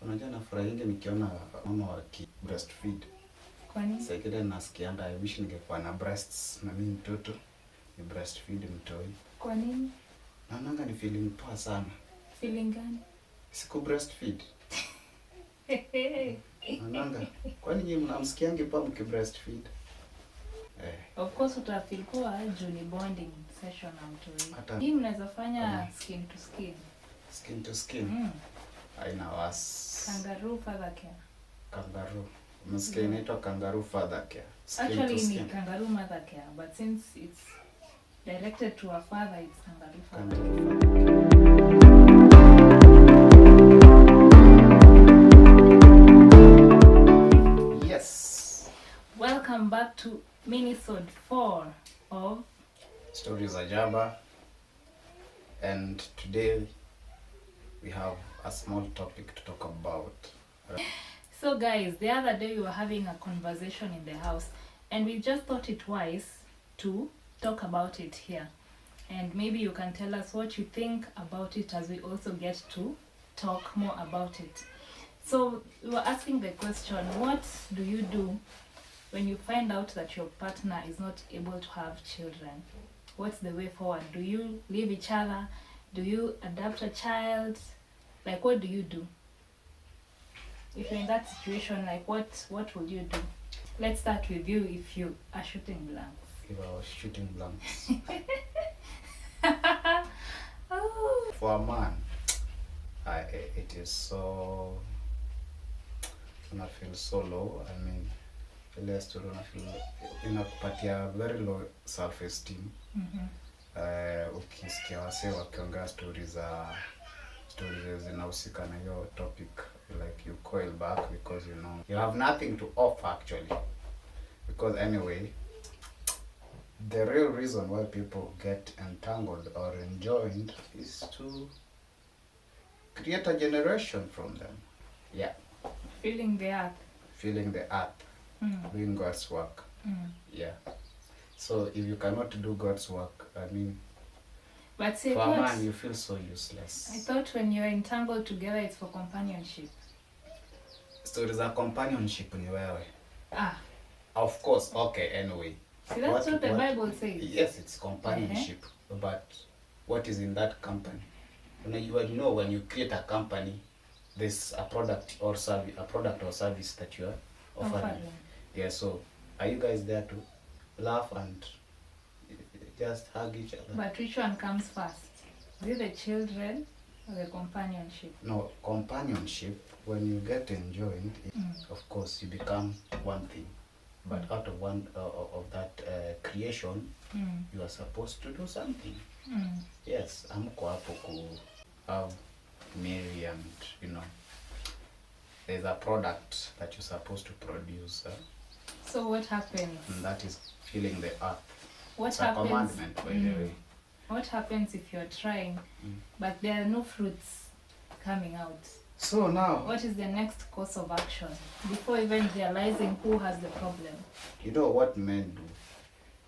Unajua nafurahingi nikiona mama waki breastfeed. Kwani? Sekile nasikianga I wish ningekuwa na breasts na mimi mtoto ni breastfeed mtoi. Kwa nini? Naonanga ni feeling poa sana. Feeling gani? Siku breastfeed. Naonanga. Kwani nyinyi mnamsikiange pa mkibreastfeed? Of course utafeel poa juu ni bonding session na mtoi. Hii mnaweza fanya skin to skin. Skin to skin? Haina wasi. Kangaroo father care. Kangaroo. Msikia inaitwa kangaroo father care. Skin actually ni kangaroo mother care, but since it's directed to a father, it's kangaroo father care. Yes. Welcome back to Minisode 4 of Stories of Jaba, and today we have a small topic to talk about. So guys, the other day we were having a conversation in the house and we just thought it wise to talk about it here. And maybe you can tell us what you think about it as we also get to talk more about it. So we were asking the question, what do you do when you find out that your partner is not able to have children? What's the way forward? Do you leave each other? Do you adopt a child? Like, what do you do? If you're in that situation, like what would you do? Let's start with you if you are shooting blanks. If I was shooting blanks. Oh. For a man, it is so... I feel so low. I mean, less to feel inakupatia very low self-esteem. Ukisikia wase wakiongea stories zinahusika na hiyo topic, like you coil back because you know you have nothing to offer actually. Because anyway, the real reason why people get entangled or enjoined is to create a generation from them. Yeah. Feeling the earth. Feeling the earth. Doing God's work. Yeah. So if you cannot do God's work, I mean, but say for a man you feel so useless. I thought when you're entangled together it's for companionship. Stories of companionship ni wewe. Of course, okay, anyway. See, that's what the Bible says. Yes, it's companionship. But what is in that company? You know, when you create a company, there's a product or service that you are offering. Yeah, so are you guys there to laugh and just hug each other? But which one comes first? Is it the children or the companionship? No, companionship, when you get enjoined, of course you become one thing. But out of one of that creation, you are supposed to do something. Yes, amko hapo ku have marry and you know there's a product that you're supposed to produce. So what happens? And that is feeling the earth. What it's happens? A commandment, by the way. What happens if you're trying, but there are no fruits coming out? So now, what is the next course of action before even realizing who has the problem? You know what men do?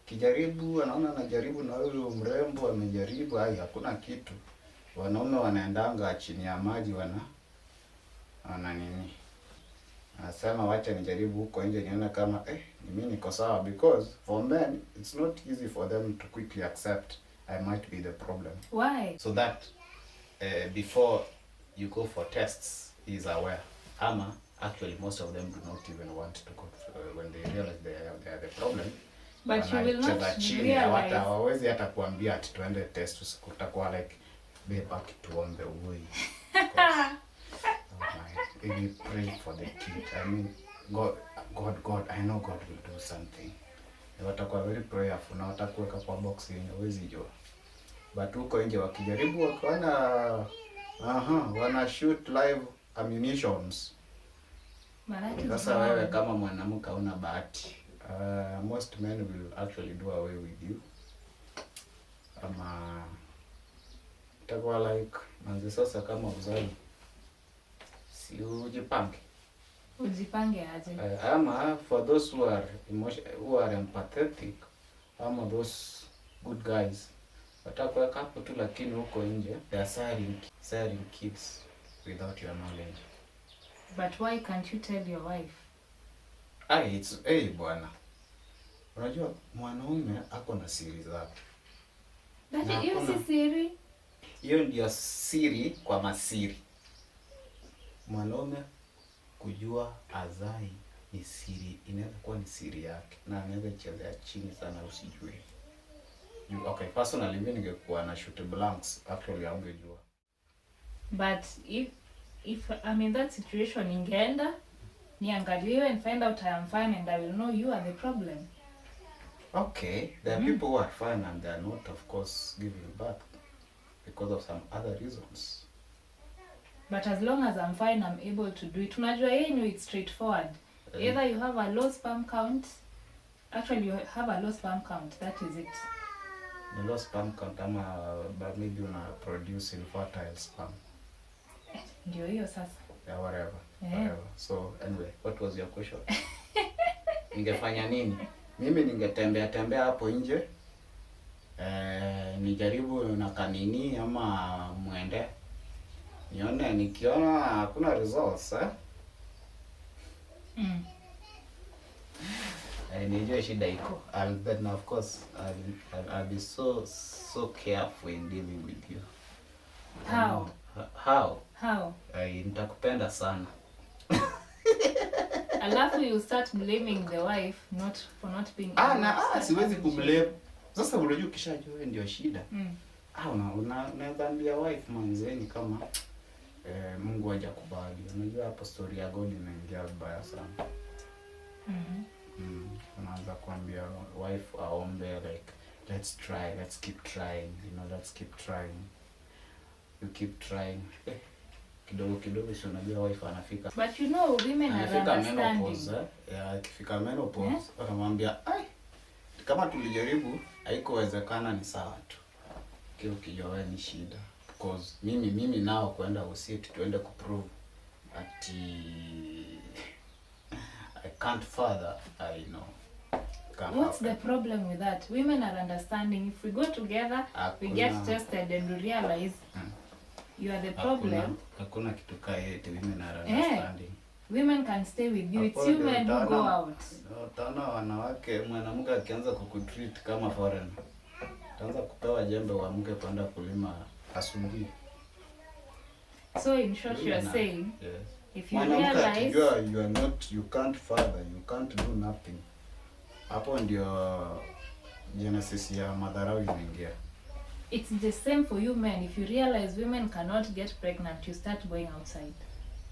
Kijaribu, anaona anajaribu na huyu mrembo amejaribu, hakuna kitu. Wanaume wanaendanga chini ya maji wana nini? Anasema wacha nijaribu huko nje nione kama mimi niko sawa, because for men it's not easy for them to quickly accept I might be the problem. Why? So that before you go for tests, he is aware. Actually most of them do not even want to go when they realize they are the problem. But you will not realize. Hawezi hata kuambia ati tuende test, utakuwa like be back to on the way. We pray for the kid. I mean, God, I know God will do something. Watakuwa very prayerful na watakuweka kwa box yenye huwezi jua. But huko nje wakijaribu wakaona wana shoot live ammunitions. Sasa wewe kama mwanamke una bahati. Most men will actually do away with you. Itakuwa like manzi sasa kama uzali. Si ujipange aje. For those who are empathetic, those good guys, watakuwa hapo tu, lakini huko nje they are selling kids without your knowledge. But why can't you tell your wife? It's bwana. Unajua mwanaume ako na siri zake. That hiyo si siri. Hiyo ndio siri kwa masiri. Mwanaume kujua azai ni siri, inaweza kuwa ni siri yake na anaweza chezea chini sana usijue. Okay, personally mimi ningekuwa na shoot blanks, actually haungejua. But if I'm in that situation, ingeenda niangaliwe and find out I am fine and I will know you are the problem. Okay, there are people who are fine and they are not, of course, giving birth because of some other reasons. But as long as I'm fine, I'm able to do it. Unajua yenyu, it's straightforward. Either you have a low sperm count. Actually, you have a low sperm count. That is it. The low sperm count, but maybe una produce infertile sperm. Ndio hiyo sasa. Yeah, whatever. So anyway, what was your question? Ningefanya nini? Mimi ningetembea hapo nje. Nijaribu na kanini ama muende. Nione nikiona hakuna results, nijue shida iko. And then of course I'll be so careful in dealing with you. How? Nitakupenda sana. Alafu you start blaming the wife for not being siwezi kublame. Sasa unajua ukishajua wewe ndio shida. Unadhambia wife manzeni kama Mungu hajakubali. Unajua hapo story ya God inaingia vibaya sana. Unaanza kuambia wife aombe like let's keep trying, let's keep trying. You keep trying. Kidogo si unajua wife anafika. But women are understanding. Akifika menopause, anamwambia kama tulijaribu haikuwezekana ni sawa tu. Ukijua wewe ni shida. Because mimi nao kwenda usit tuende kuprove ati I can't further, I know. What's the problem with that? Women are understanding. If we go together, we get tested and we realize you are the problem. Hakuna kitu kaeti, women are understanding. Women can stay with you. It's you men who go out. Tana wanawake, mwanamke akianza kukutreat kama foreign. Utaanza kupewa jembe uamke kwenda kulima asubuhi. So in short you are saying, yes, if you realize you can't further, you can't do nothing. Hapo ndio genesis ya madharau inaingia. It's the same for you men. If you realize women cannot get pregnant, you start going outside.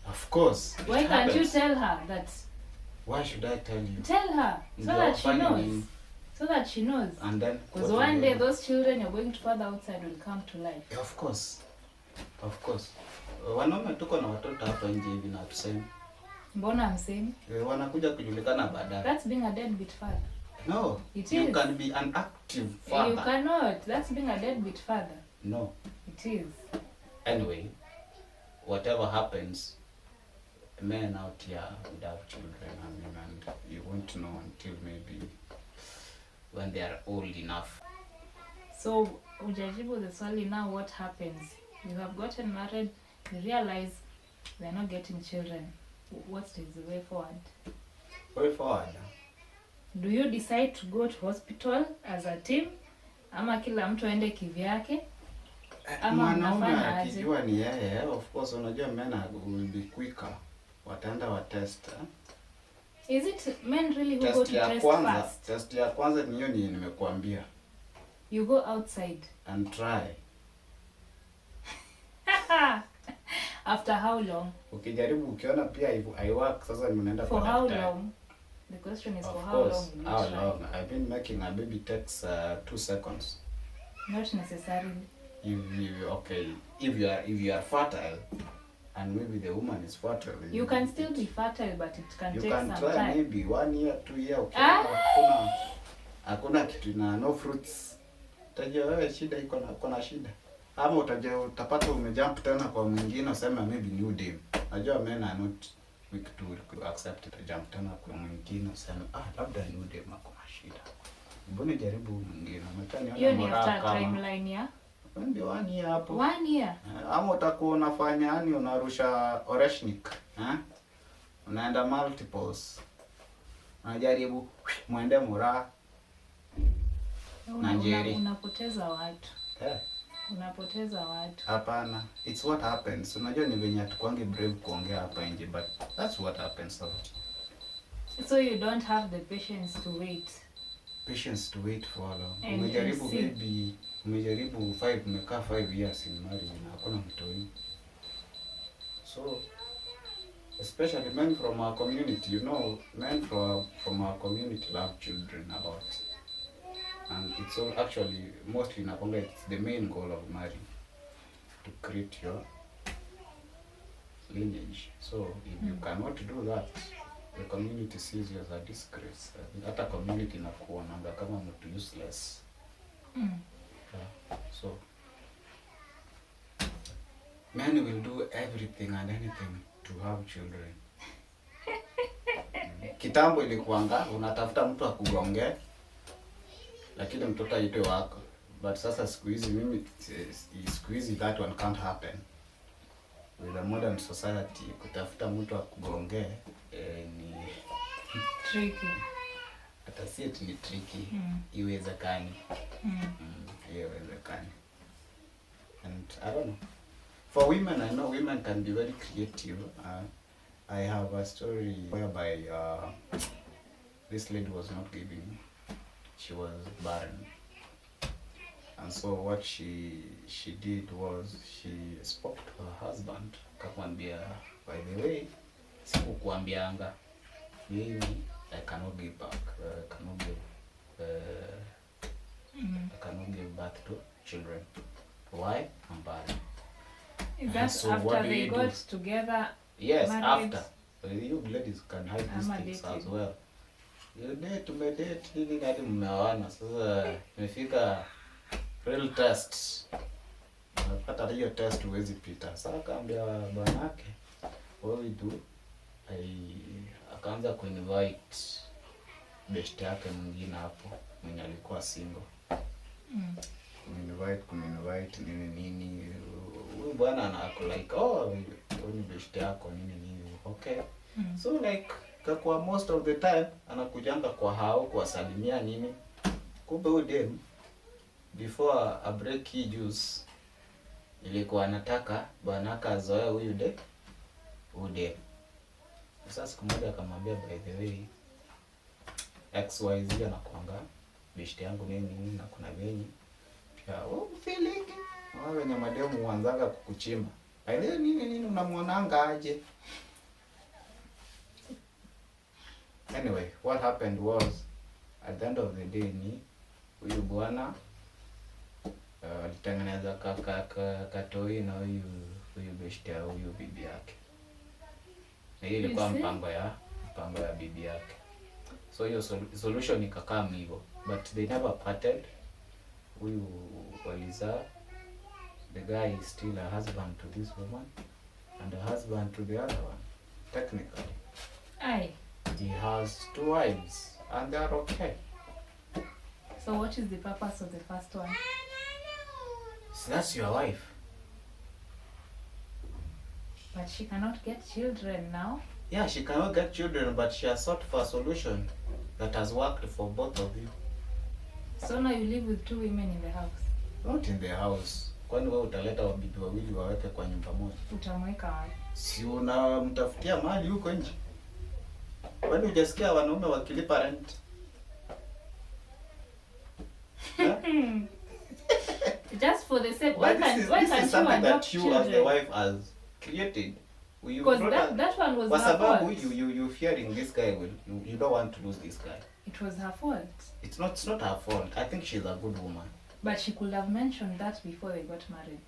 Of course. Why can't you tell her that? Why should I tell you? Tell her so that she knows. So that she knows. And then because one day those children you're going to father outside will come to life. Yeah, of course. Wanaume tuko na watoto hapa nje hivi na tuseme. Mbona msemi? Wanakuja kujulikana baadaye. That's being a deadbeat father. No. You can be an active father. You cannot. That's being a deadbeat father. No. It is. Anyway, whatever happens, men out here would have children, and you won't know until maybe when they are old enough. So, ujajibu the swali now, what happens? You have gotten married, you realize we are not getting children. What is the way forward? Way forward? Do you decide to go to hospital as a team? Ama kila mtu aende kivyake? Ama mwanaume akijua ni yeye, of course unajua men will be quicker. Wataenda wa test. Is it men really who go to test first? Test ya kwanza ni hiyo nimekuambia. You go outside and try. After how long? Ukijaribu ukiona pia I work, sasa unaenda kwa daktari. For how long? The question is for how long will you try? How long? I've been making a baby takes 2 seconds. Not necessarily. If you are fertile and maybe the woman is fertile, you can still be fertile, but it can take some time. You can try maybe 1 year, 2 years. Hakuna kitu na no fruits. Utajua wewe shida iko na shida. Ama utapata umejump tena kwa mwingine useme maybe new day. Najua men are not quick to accept it, jump tena kwa mwingine useme labda new day mako na shida. Mbona jaribu mwingine? Hiyo ni after timeline ya? Ndio 1 year hapo. 1 year. Ama utakuwa unafanya unarusha oreshnik, unaenda multiples, unajaribu mwende Mura na Njeri. Unapoteza watu. Yeah. Unapoteza watu. Hapana, it's what happens. Unajua ni venye hatukwangi brave kuongea hapa nje, but that's what happens. So you don't have the patience to wait. Patience to wait for how long? And Umejaribu maybe, umejaribu 5, umekaa 5 years in marriage na hakuna mtoi. So, especially men from our community, you know, men from our community love children a lot. And it's all actually, mostly nakonga, it's the main goal of marriage, to create your lineage. So, if you cannot do that, the community sees you as a disgrace. Hata community inakuonanga kama mtu useless. Yeah. So, men will do everything and anything to have children. Kitambo ilikuanga unatafuta mtu akugonge lakini mtoto aitwe wako. But sasa siku hizi that one can't happen. With the modern society, kutafuta mtu akugonge ni tricky. Hata si eti ni tricky. Iwezekani. Iwezekani. And I don't know. For women, I know women can be very creative. I have a story whereby this lady was not giving. She was barren. And so what she did was she spoke to her husband. Kakwambia, by the way, sikukuambianga. Mimi, I cannot give back. I cannot give birth to children. Why? I'm barren. Is that so after they got together? Yes, married? After. You ladies can hide these things as well. You date, nini hadi mmeoana. Sasa imefika real test. Unapata hiyo test huwezi pita. Sasa akaambia bwanake, what we do, akaanza kuinvite best yake mwingine hapo mwenye alikuwa single. Kuminvite nini. Huyu bwana anako like, ni best yako nini. Okay. So like kwa most of the time anakujanga kwa hao kuwasalimia nini. Kumbe huyu dem before a break hii juice ilikuwa anataka bwanaka azoe huyu dem. Sasa siku moja akamwambia, by the way, XYZ anakuanga best yangu nini na kuna venye ya feeling wenye mademu huanzaga kukuchimba. Aile nini unamuonanga aje? Anyway, what happened was at the end of the day ni huyu bwana alitengeneza katoi na huyu best ya huyu bibi yake. Na hiyo ilikuwa mpango ya bibi yake. So hiyo solution ikakaa hivyo, but they never parted. Huyu walizaa. The guy is still a husband to this woman and a husband to the other one. Technically. He has 2 wives and they are okay. So what is the purpose of the first one? So that's your wife. But she cannot get children now. Yeah, she cannot get children, but she has sought for a solution that has worked for both of you. So now you live with 2 women in the house? Not in the house. Kwani wewe utaleta wabibi wawili waweke kwa nyumba moja? Utamweka wapi? Si unamtafutia mali huko nje. Kwani hujasikia wanaume wakilipa rent? Just for the sake, why can't you adopt children? As the wife has created. Because that one was her fault. You fearing this guy you don't want to lose this guy. It was her fault. It's not her fault. I think she's a good woman. But she could have mentioned that before they got married.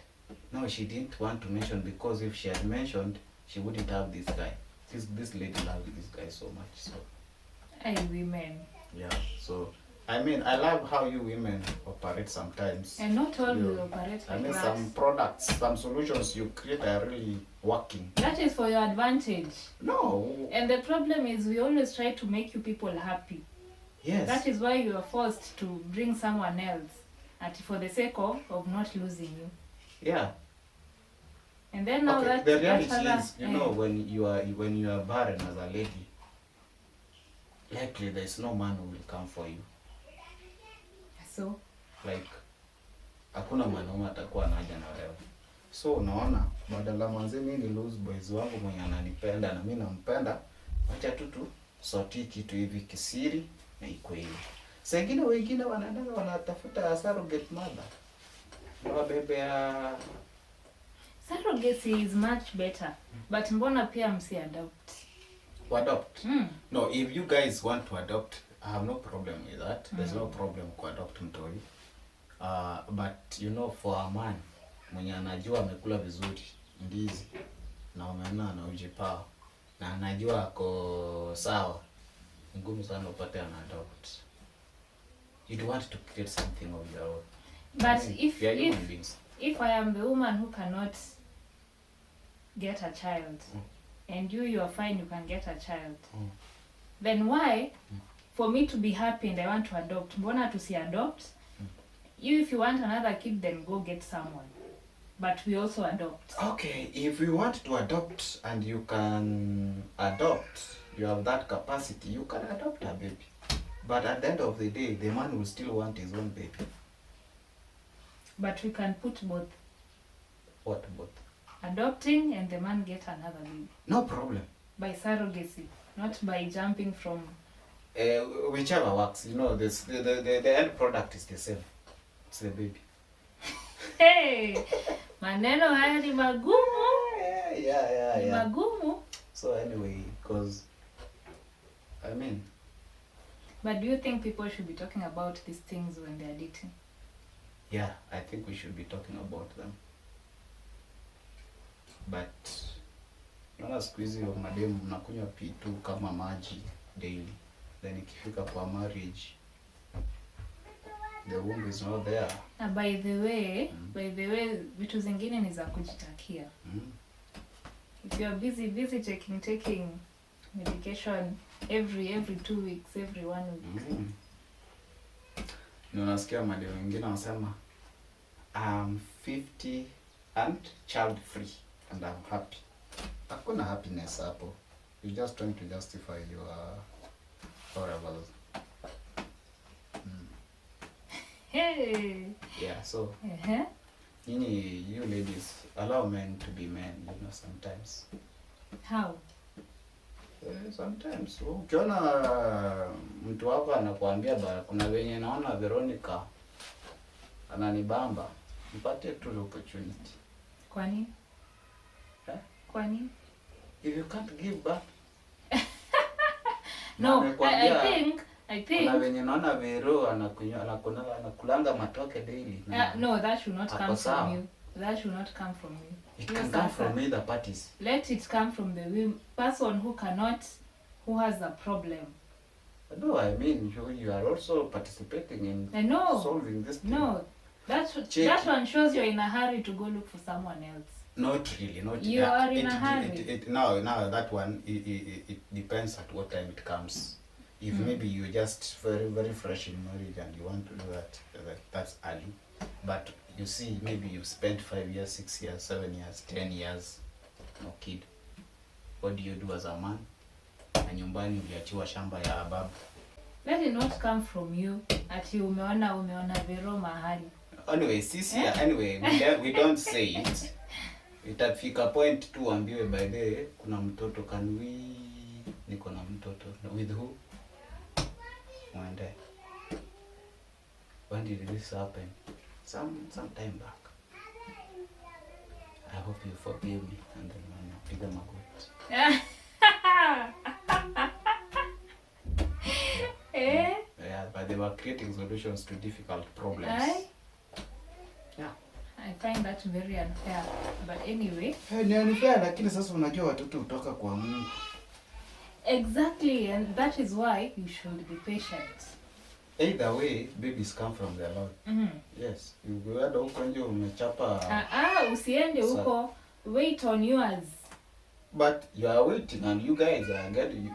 No, she didn't want to mention, because if she had mentioned, she wouldn't have this guy. This lady loves this guy so much. So. Hey, women. Yeah. So I mean, I love how you women operate sometimes. And not all will operate like that. Some products, some solutions you create are really working. That is for your advantage. No. And the problem is we always try to make you people happy. Yes. That is why you are forced to bring someone else for the sake of not losing you. Yeah. And then now okay, that the reality other, is, you know, when you are barren as a lady, likely there's no man who will come for you. So Like hakuna mwanaume atakuwa anaja na wewe. So unaona, badala mwanzo mimi ni lose boys wangu mwenye ananipenda na mimi nampenda, acha tu soti kitu hivi kisiri na iko hivi. Sasa wengine wanaenda wanatafuta surrogate mother. Ndio bebe ya surrogacy is much better. But mbona pia msi-adopt? Adopt? No, if you guys want to adopt, I have no problem with that. There's no problem to adopt mtoi. But you know, for a man mwenye anajua amekula vizuri ndizi na umeona na ujipao na anajua ako sawa, ngumu sana upate an adopt. You'd want to create something of your own. But I mean, if I am the woman who cannot get a child, and you are fine, you can get a child, then why, for me to be happy and I want to adopt, mbona tusi-adopt? You, if you want another kid, then go get someone. But we also adopt. Okay, if you want to adopt and you can adopt, you have that capacity, you can adopt a baby. But at the end of the day, the man will still want his own baby. But we can put both. What both? Adopting and the man get another baby. No problem. By surrogacy, not by jumping from... Whichever works, you know, the end product is the same. It's the baby. Hey! Maneno haya ni magumu. Yeah. Ni magumu. So anyway, because, I mean... But do you think people should be talking about these things when they are dating? Yeah, I think we should be talking about them. But naona siku hizi mademu mnakunywa P2 kama maji daily. Then ikifika kwa marriage, the womb is not there. By the way, vitu zingine ni za kujitakia. If you are busy taking medication every 2 weeks, every 1 week. Unasikia mademu wengine wanasema I'm 50 and child free and I'm happy. Hakuna happiness hapo. You're just trying to justify your horribles. Hey. Yeah, so you ladies allow men to be men, you know, sometimes. How? Sometimes ukiona mtu wako anakuambia kuna wenye naona Veronica ananibamba, mpate tu opportunity. Kwani? Kwani? If you can't give back. No, I think kuna wenye naona Vero anakulanga matoke daily. No, that should not come from you. That should not come from you. It can come from either parties. Let it come from the person who has a problem. No, I mean you are also participating in solving this thing. No, that one shows you're in a hurry to go look for someone else. Not really, not you are in a hurry. Now that one it depends at what time it comes. If maybe you're just very fresh in marriage and you want to do that, that's early. But you see, maybe you've spent 5 years, 6 years, 7 years, 10 years, no kid. What do you do as a man? Na nyumbani uliachiwa shamba ya babu. Let it not come from you. Ati umeona Vero mahali. Anyway, we don't say it. Itafika point tu ambiwe by the kuna mtoto, niko na mtoto. With who? Mwende. When did this happen? Some time back. I hope you forgive me and then piga magoti. Yeah, but they were creating solutions to difficult problems. Yeah. I find that very unfair. But anyway. Ni unfair, lakini sasa unajua watoto hutoka kwa Mungu. Exactly, and that is why you should be patient. Either way, babies come from the Lord. Yes. You go huko nje umechapa. Usiende huko. Wait on yours. But you are waiting and you guys are getting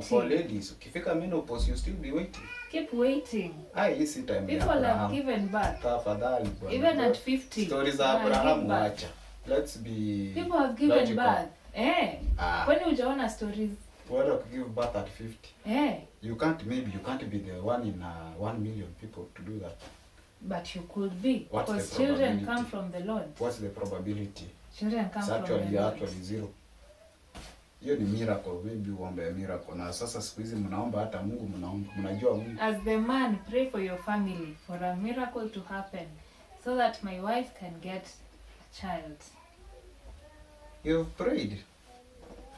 for ladies. Ukifika menopause you still be waiting. Keep waiting. Hii time. People have given birth. Tafadhali bwana. Even at 50. Stories za Abraham wacha. let's be People have given logical. birth. Kwani hujaona stories? Whether to give birth at 50. You can't be the one in 1 million people to do that. But you could be. What's because the children probability? come from the Lord. What's the probability? Children come from the Lord. Actually zero. Hiyo ni miracle, maybe uombe miracle. Na sasa siku hizi mnaomba hata Mungu mnajua Mungu. As the man, pray for your family for a miracle to happen so that my wife can get a child. You've prayed.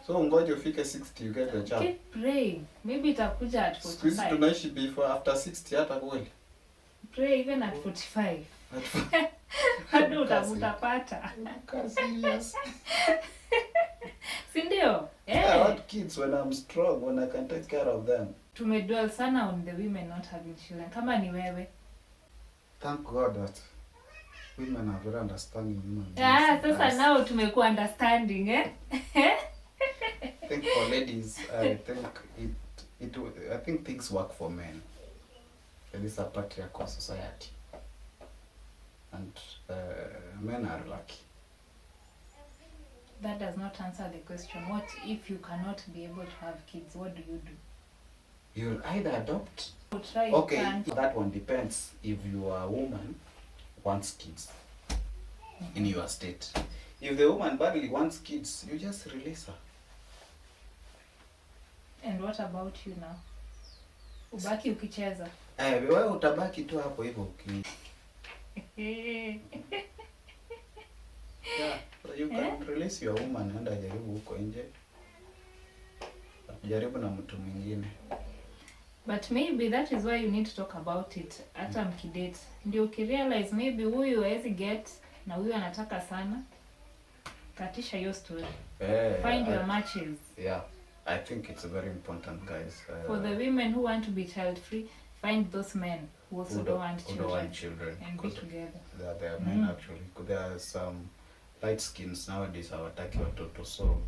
So ngoja ufike 60 you get the child. Keep praying. Maybe itakuja at 45. Siku hizi tunaishi before after 60 hata kweli. Pray even at 45. Hadi utapata. Serious. Si ndio? I want kids when I'm strong, when I can take care of them. Tumedwell sana on the women not having children. Kama ni wewe. Thank God that women are very understanding human beings. Sasa now tumekuwa understanding, I think for ladies, I think things work for men. It is a patriarchal society. And men are lucky. That does not answer the question. What if you cannot be able to have kids? What do? You'll either adopt. Try. Okay, that one depends if you are a woman wants kids in your state. If the woman badly wants kids, you just release her. And what about you now? Ubaki ukicheza. Wewe utabaki tu hapo hivyo Yeah, so you can release your woman and ajaribu huko nje. Jaribu na mtu mwingine. But maybe that is why you need to talk about it. Hata mkidate. Ndio ukirealize maybe huyu hawezi get na huyu anataka sana. Katisha your story. Find your matches. Yeah, I think it's very important, guys. For the women who want to be child free, find those men who also don't want children. And be together. There are men actually. There are some light skins nowadays hawataki watoto, so you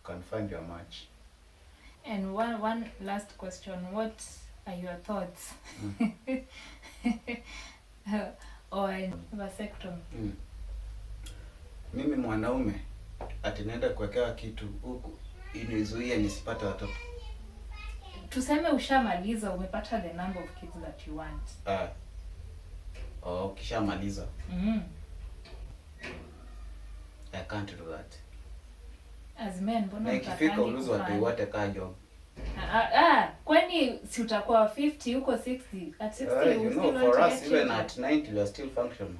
can find your match. And one last question, what are your thoughts on vasectomy? Mimi mwanaume ati naenda kuwekewa kitu huku inizuie nisipate watoto. Tuseme ushamaliza, umepata the number of kids that you want. Kishamaliza. I can't do that. As men, mbona ikifika uluzo wote kaa job. Kwani si utakuwa 50 huko 60 at 60 you know, for us even at 90 we are still functional.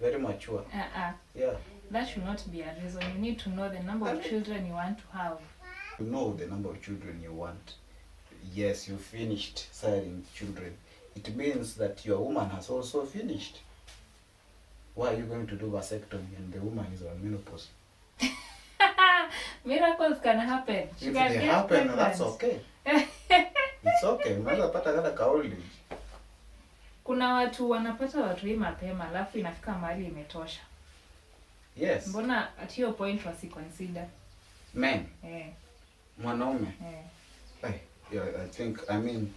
Very mature. Yeah. That should not be a reason. You need to know the number of children you want to have. You know the number of children you want. Yes, you finished siring children. It means that your woman has also finished. Why are you going to do vasectomy and the woman is on menopause? Miracles can happen. If they happen, that's okay. It's okay. Unaweza pata kata kauli. Kuna watu wanapata watu hii mapema alafu inafika mahali imetosha. Yes. Mbona at your point wasiconsider? Men. Mwanaume. Yeah, I mean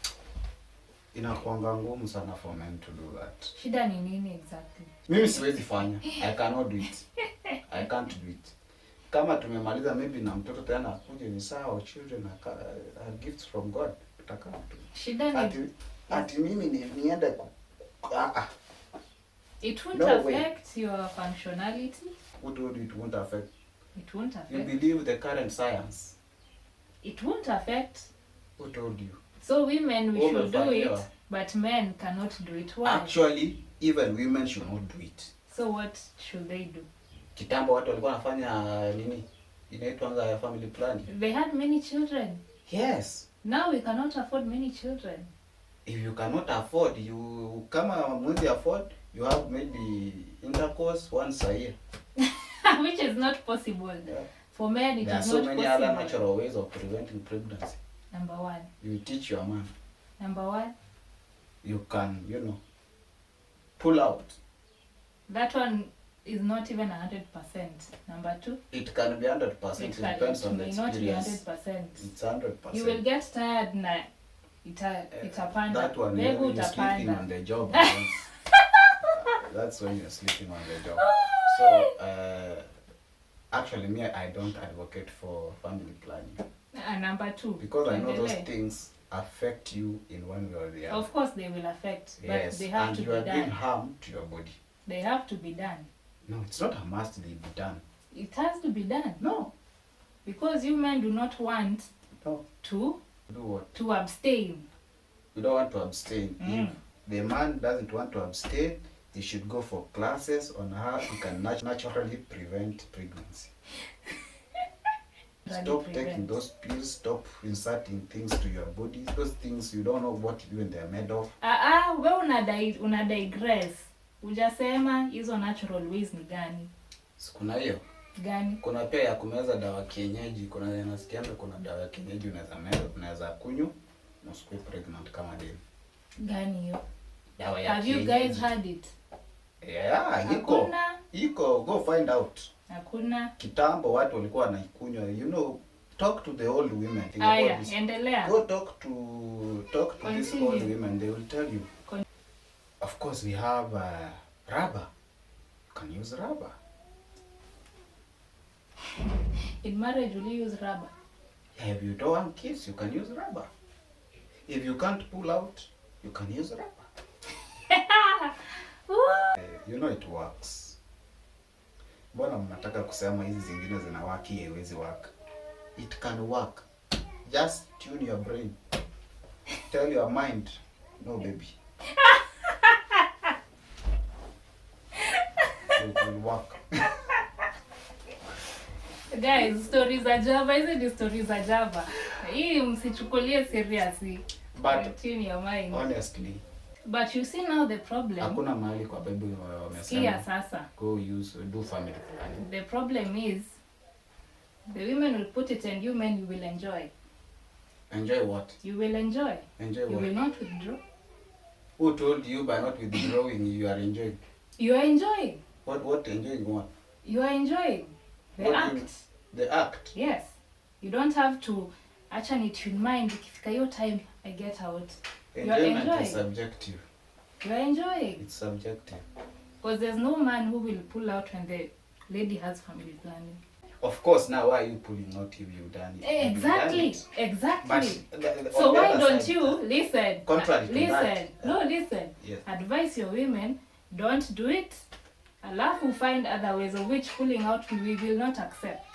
inakuanga ngumu sana for men to do that. Shida ni nini exactly? Mimi siwezi fanya. I cannot do it. I can't do it. Kama tumemaliza maybe na mtoto tena akuje ni sawa, children are gifts from God. Tutakaa tu. Shida ni ati mimi niende It won't affect your functionality. Who told you it won't affect? It won't affect. You believe the current science? It won't affect. Who told you? So women, we should do it, but men cannot do it. Why? Actually, even women should not do it. So what should they do? Kitambo watu walikuwa wanafanya nini? Inaitwa family planning. They had many children. Yes. Now we cannot afford many children. If you cannot afford, kama mwezi afford, you have maybe intercourse once a year. Which is not possible. Yeah. For men, it is not possible. There are so many other natural ways of preventing pregnancy. Number one. You teach your man. Number one. You can, pull out. That one is not even 100%. Number two. It can be 100%. It depends on the experience. Not be 100%. It's 100%. You will get tired na itapanda. That one, you're sleeping on the job. That's when you're sleeping on the job. So actually me, I don't advocate for family planning. Number 2. Because I know those things affect you in one way or the other. Of course they will affect, yes, but they have to be done. And you are doing harm to your body. They have to be done. No, it's not a must they be done. It has to be done. No. Because you men do not want to do what? To abstain. You don't want to abstain. If the man doesn't want to abstain, he should go for classes on how he can naturally prevent pregnancy. Stop taking those pills, stop inserting things to your body. Those things you don't know what even they're made of. We una digress. Ujasema hizo natural ways ni gani? Kuna hiyo. Gani? Kuna pia ya kumeza dawa kienyeji. Kuna nasikianga kuna dawa kienyeji unaweza meza, unaweza kunywa na usikue pregnant kama deni. Gani hiyo? Dawa ya kienyeji. Have you guys heard it? Yeah, iko. Go find out. Hakuna. Kitambo watu walikuwa wanaikunywa. You know, talk to the old women. Aya, endelea. Go talk to these old women. They will tell you. Of course, we have rubber. You can use rubber. In marriage, will you use rubber? If you don't want kids, you can use rubber. If you can't pull out, you can use rubber. You know it works. Mbona mnataka kusema hizi zingine zinawaki, haiwezi work? It can work. Just tune your brain. Tell your mind, no baby. It will work. Guys, stories za Jaba, hizi ni stories za Jaba. Hii msichukulie seriously. But tune your mind. Honestly. But you see now the problem. Hakuna mahali kwa Bible wamesema. Sikia sasa. Do family planning. The problem is the women will put it and you men you will enjoy. Enjoy what? You will enjoy. Enjoy what? You will not withdraw. Who told you by not withdrawing you are enjoying? You are enjoying. What enjoying what? You are enjoying. The act. The act? Yes. You don't have to actually tune mind. Ikifika your time, I get out. Enjoyment is subjective. You are enjoying. It's subjective. Because there's no man who will pull out when the lady has family planning. Of course, now why are you pulling out if you've done it? Exactly. Done it? Exactly. But so why don't you listen? Contrary to listen. that. No, listen. Yes. Advise your women, don't do it. Alafu find other ways of which pulling out we will not accept.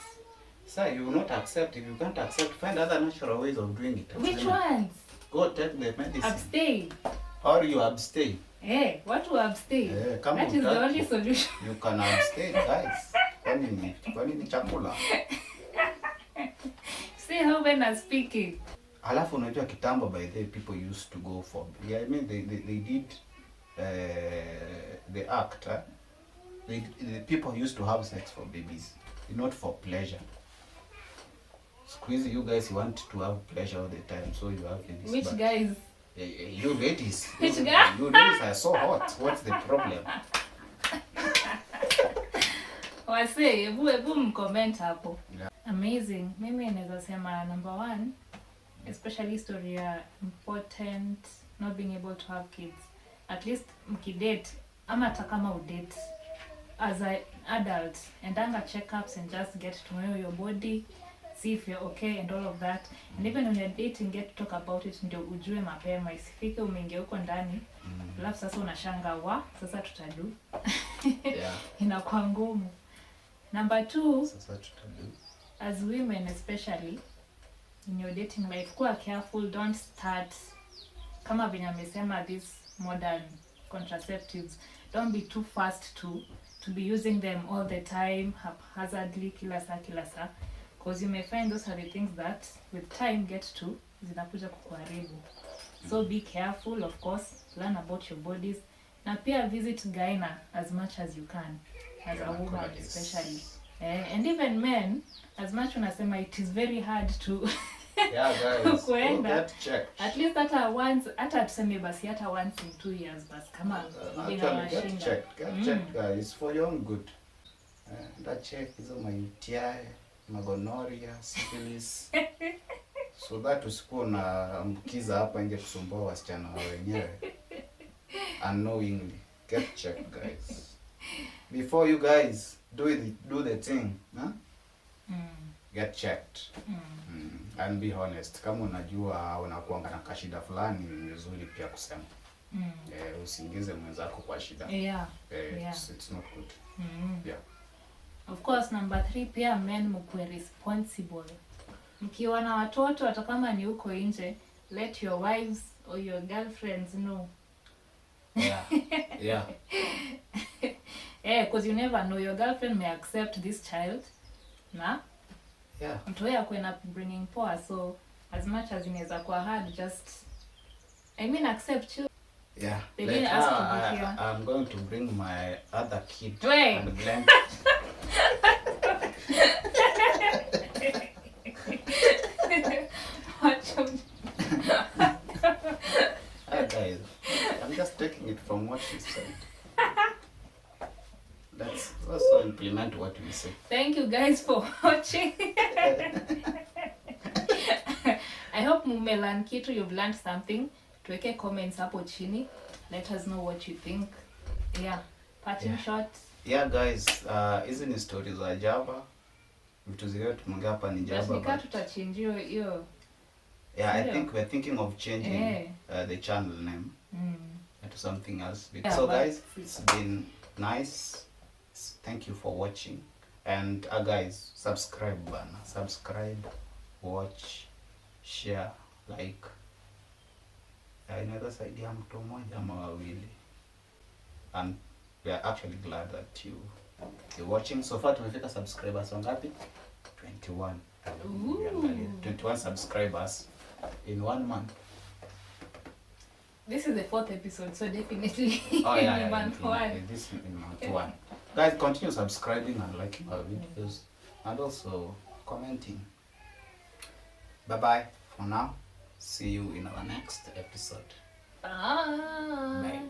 Sir, you will not accept. If you can't accept, find other natural ways of doing it. Which ones? Go take the medicine. Abstain. Or you abstain. Hey, what to abstain? That is the only solution. You can abstain, guys. Kwani ni chakula. See how men are speaking. Alafu unajua kitambo by the people used to go for, yeah, I mean they did the act. The people used to have sex for babies, not for pleasure. Squeeze, you guys want to have pleasure all the time, so you have this. Which guys? You ladies. Which guy? You ladies are so hot. What's the problem? Wase, ebu mcomment hapo. Yeah. Amazing. Mimi naweza sema number 1, especially story ya important not being able to have kids. At least mkidate ama hata kama udate as an adult, endanga checkups and just get to know your body, see if you're okay and all of that. And even when you're dating, get to talk about it ndio ujue mapema, isifike umeingia huko ndani alafu sasa unashanga sasa tutadu. Yeah. Inakuwa ngumu. Number 2, sasa tutadu. As women especially in your dating life, kuwa careful, don't start kama vile amesema these modern contraceptives. Don't be too fast to be using them all the time haphazardly kila saa, because you may find those are the things that with time get to zinakuja kukuharibu. So be careful, of course, learn about your bodies, na pia visit gyna as much as you can as a woman especially. And even men, as much unasema it is very hard to yeah guys, kuenda checked. At least hata tuseme basi hata once in 2 years basi kama get checked guys, for your own good. That check hizo UTI, gonorrhea, syphilis. So that usikuwa unaambukiza hapa nje kusumbua wasichana wenyewe unknowingly. Get checked guys. before you guys do the thing, huh? Get checked. And be honest. Kama unajua unakuanga na kashida fulani, ni vizuri pia kusema. Usiingize mwenzako kwa shida. Yeah. It's not good. Yeah. Of course, number 3, pia men mkuwe responsible. Mkiwa na watoto, hata kama ni uko nje, let your wives or your girlfriends know. Yeah. Because you never know, your girlfriend may accept this child. Mtu wea kuena bringing power, so as much as inaweza kwa hard, just accept you. Yeah. They didn't ask to be here. I'm going to bring my other kid Wait. and Glenn. Guys, I'm just taking it from what she said. Let's also implement what we say. Thank you guys for watching. I hope mmelearn kitu, you've learned something. Tuweke comments hapo chini. Let us know what you think. Parting shot. Guys, hizi ni stories za Jaba. Vitu zile tumeongea hapa ni Jaba. But tutachange hiyo. I think we're thinking of changing the channel name to something else. So guys, it's been nice. Thank you for watching. And guys, subscribe bana. Subscribe, watch, share, like. Inaweza saidia mtu mmoja ama wawili. And we are actually glad that you're watching. So far tumefika subscribers wangapi? 21. 21 subscribers in 1 month. This is the 4th episode, so definitely in month 1. This in month 1. Guys, continue subscribing and liking our videos and also commenting. Bye bye for now. See you in our next episode. Bye. Bye.